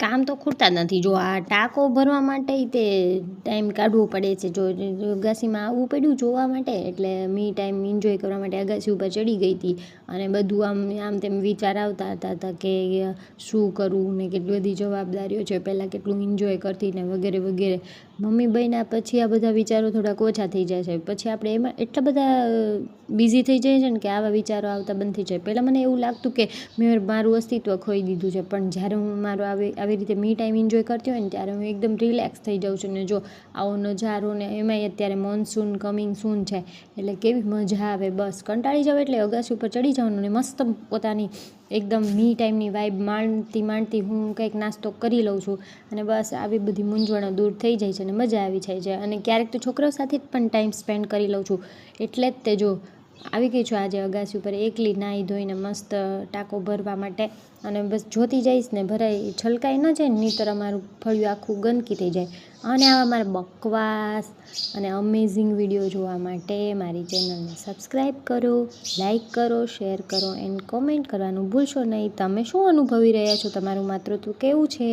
કામ તો ખૂટતા જ નથી. જો આ ટાંકો ભરવા માટે તે ટાઈમ કાઢવો પડે છે. જો અગાસીમાં આવવું પડ્યું જોવા માટે, એટલે મી ટાઈમ એન્જોય કરવા માટે અગાસી ઉપર ચડી ગઈ હતી. અને બધું આમ તેમ વિચાર આવતા હતા કે શું કરવું ને કેટલી બધી જવાબદારીઓ છે, પહેલાં કેટલું એન્જોય કરતી ને વગેરે વગેરે. મમ્મી બન્યા પછી આ બધા વિચારો થોડાક ઓછા થઈ જાય છે. પછી આપણે એમાં એટલા બધા બિઝી થઈ જાય છે ને કે આવા વિચારો આવતા બંધ થઈ જાય. પહેલાં મને એવું લાગતું કે મેં મારું અસ્તિત્વ ખોઈ દીધું છે, પણ જ્યારે હું મારો આવી રીતે મી ટાઈમ એન્જોય કરતી હોય ને ત્યારે હું એકદમ રિલેક્સ થઈ જાઉં છું. ને જો આવો નજારો ને એમાંય અત્યારે મોન્સૂન કમિંગ સૂન છે એટલે કેવી મજા આવે. બસ કંટાળી જાવ એટલે અગાસી ઉપર ચડી જવાનું ને મસ્ત પોતાની એકદમ મી ટાઈમની વાઇબ માણતી હું કંઈક નાસ્તો કરી લઉં છું અને બસ આવી બધી મૂંઝવણો દૂર થઈ જાય છે અને મજા આવી જાય છે. અને ક્યારેક તો છોકરાઓ સાથે જ પણ ટાઈમ સ્પેન્ડ કરી લઉં છું. એટલે જ તે જો આવી ગઈ છું આજે અગાસી ઉપર એકલી નાહી ધોઈને મસ્ત ટાંકો ભરવા માટે. અને બસ જોતી જઈશ ને ભરાઈ છલકાઈ ન જાય ને નહીંતર અમારું ફળિયું આખું ગંદકી થઈ જાય. અને આવા મારા બકવાસ અને અમેઝિંગ વિડીયો જોવા માટે મારી ચેનલને સબસ્ક્રાઈબ કરો, લાઈક કરો, શેર કરો એન્ડ કોમેન્ટ કરવાનું ભૂલશો નહીં. તમે શું અનુભવી રહ્યા છો? તમારું માતૃત્વ કેવું છે?